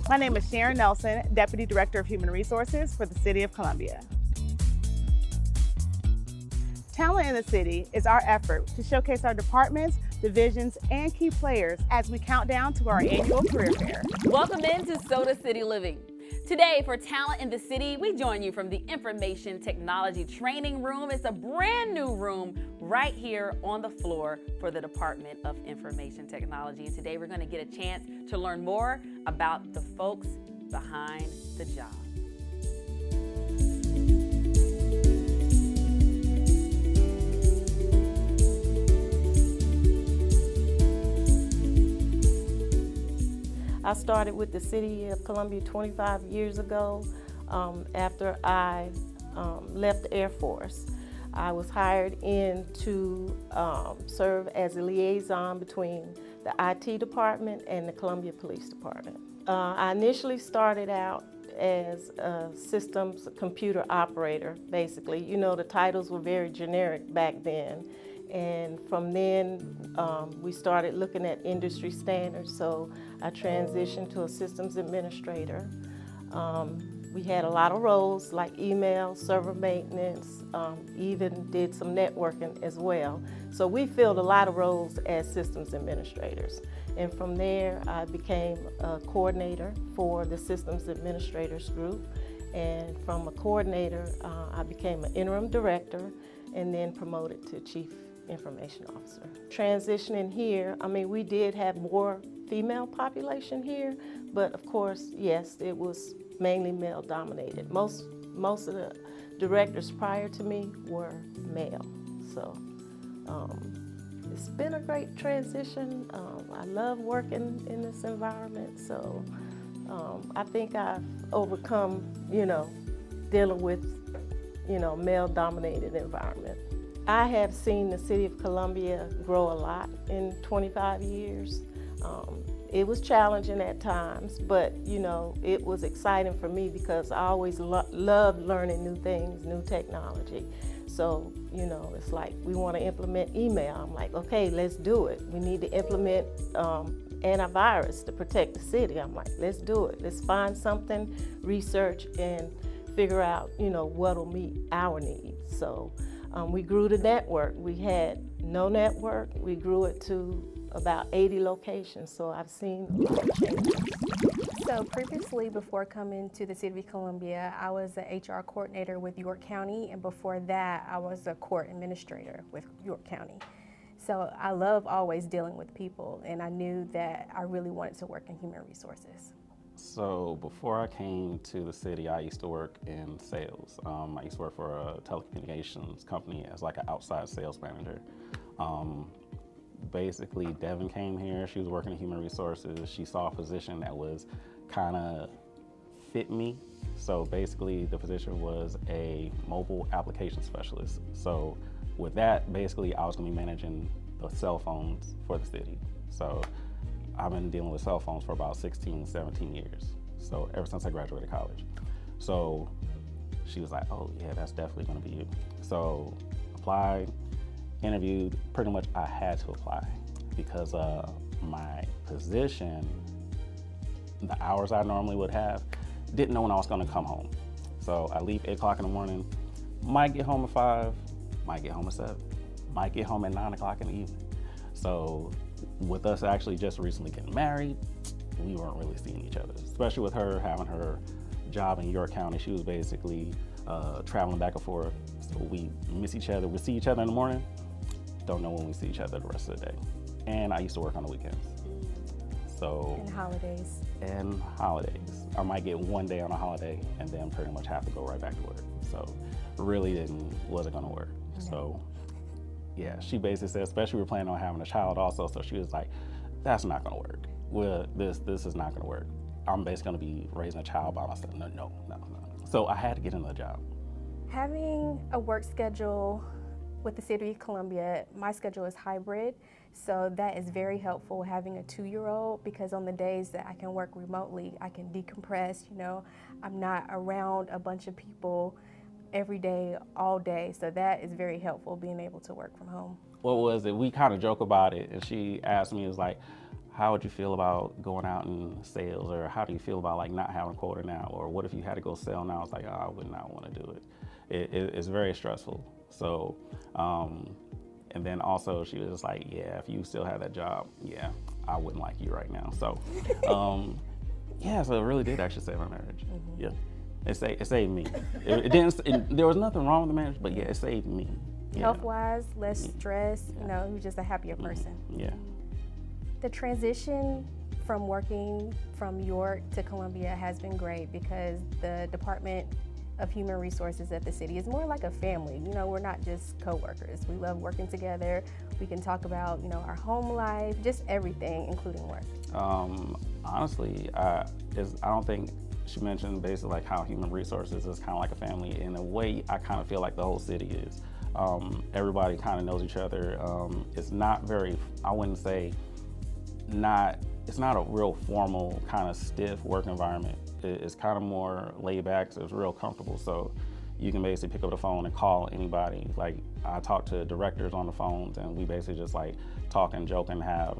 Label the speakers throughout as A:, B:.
A: My name is Sharon Nelson, Deputy Director of Human Resources for the City of Columbia. Talent in the City is our effort to showcase our departments, divisions, and key players as we count down to our annual career fair.
B: Welcome into Soda City Living. Today, for Talent in the City, we join you from the Information Technology Training Room. It's a brand new room right here on the floor for the Department of Information Technology. And today we're going to get a chance to learn more about the folks behind the job.
C: I started with the City of Columbia 25 years ago after I left the Air Force. I was hired in to serve as a liaison between the IT department and the Columbia Police Department. I initially started out as a systems computer operator, basically. You know, the titles were very generic back then. And from then, we started looking at industry standards, so I transitioned to a systems administrator. We had a lot of roles like email, server maintenance, even did some networking as well. So we filled a lot of roles as systems administrators. And from there, I became a coordinator for the systems administrators group. And from a coordinator, I became an interim director and then promoted to chief information officer. Transitioning here, I mean, we did have more female population here, but of course, yes, it was mainly male dominated. Most of the directors prior to me were male. So it's been a great transition. I love working in this environment. So I think I've overcome, dealing with, male dominated environment. I have seen the City of Columbia grow a lot in 25 years. It was challenging at times, but it was exciting for me because I always loved learning new things, new technology. So, it's like we want to implement email. I'm like, okay, let's do it. We need to implement antivirus to protect the city. I'm like, let's do it. Let's find something, research, and figure out, what'll meet our needs. So. We grew the network. We had no network. We grew it to about 80 locations, so I've seen a lot of changes.
D: So previously, before coming to the City of Columbia, I was an HR coordinator with York County, and before that, I was a court administrator with York County. So I love always dealing with people, and I knew that I really wanted to work in human resources.
E: So before I came to the city, I used to work in sales. I used to work for a telecommunications company as like an outside sales manager. Basically, Devin came here. She was working in human resources. She saw a position that was kind of fit me. So basically, the position was a mobile application specialist. So with that, basically, I was going to be managing the cell phones for the city. So I've been dealing with cell phones for about 16, 17 years. So ever since I graduated college. So she was like, oh yeah, that's definitely gonna be you. So applied, interviewed, pretty much I had to apply because my position, the hours I normally would have, didn't know when I was gonna come home. So I leave 8 o'clock in the morning, might get home at 5, might get home at 7, might get home at 9 o'clock in the evening. So with us actually just recently getting married, we weren't really seeing each other, especially with her having her job in York County. She was basically traveling back and forth. So we miss each other. We see each other in the morning, don't know when we see each other the rest of the day. And I used to work on the weekends. So.
D: And holidays.
E: And holidays. I might get one day on a holiday and then pretty much have to go right back to work. So really wasn't gonna work. No. So. Yeah, she basically said, especially we were planning on having a child also, so she was like, that's not gonna work. Well, this is not gonna work. I'm basically gonna be raising a child by myself. No. So I had to get another job.
D: Having a work schedule with the City of Columbia, my schedule is hybrid, so that is very helpful having a 2-year-old because on the days that I can work remotely, I can decompress, I'm not around a bunch of people every day, all day. So that is very helpful, being able to work from home.
E: What was it? We kind of joke about it, and she asked me, "Is like, how would you feel about going out in sales, or how do you feel about like not having a quota now, or what if you had to go sell now? It's like, oh, I would not want to do it. It's very stressful. So, and then also she was just like, yeah, if you still have that job, yeah, I wouldn't like you right now. So, yeah, so it really did actually save our marriage. Yeah, it saved me. It didn't. There was nothing wrong with the marriage, but yeah, it saved me. Yeah.
D: Health-wise, less stress, you know, he was just a happier person.
E: Yeah.
D: The transition from working from York to Columbia has been great because the Department of Human Resources at the city is more like a family. You know, we're not just co-workers. We love working together. We can talk about, you know, our home life, just everything, including work.
E: Honestly, I don't think she mentioned basically like how Human Resources is kind of like a family. In a way, I kind of feel like the whole city is. Everybody kind of knows each other. It's not very, I wouldn't say, it's not a real formal kind of stiff work environment. It's kind of more laid back, so it's real comfortable. So you can basically pick up the phone and call anybody. Like I talk to directors on the phones, and we basically just like talk and joke and have,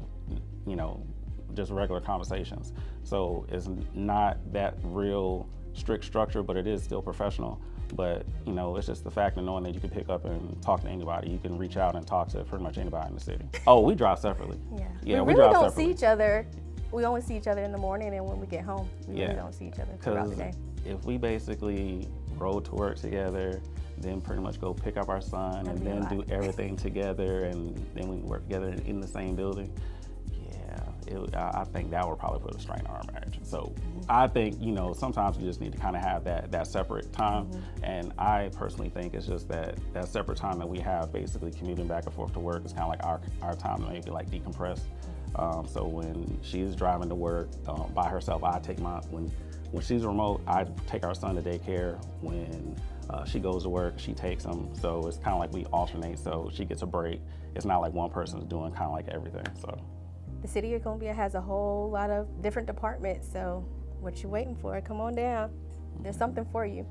E: you know, just regular conversations. So it's not that real strict structure, but it is still professional. But you know, it's just the fact of knowing that you can pick up and talk to anybody. You can reach out and talk to pretty much anybody in the city. Oh, we drive separately.
D: Yeah, we really don't see each other. We only see each other in the morning, and when we get home, we really don't see each other throughout the day.
E: If we basically rode to work together, then pretty much go pick up our son, and then do everything together, and then we work together in the same building, I think that would probably put a strain on our marriage. So I think, you know, sometimes we just need to kind of have that separate time. And I personally think it's just that separate time that we have basically commuting back and forth to work is kind of like our time to maybe like decompress. So when she's driving to work by herself, I take when she's remote, I take our son to daycare. When she goes to work, she takes him. So it's kind of like we alternate, so she gets a break. It's not like one person's doing kind of like everything. So.
D: The city of Columbia has a whole lot of different departments, so what you waiting for? Come on down. There's something for you.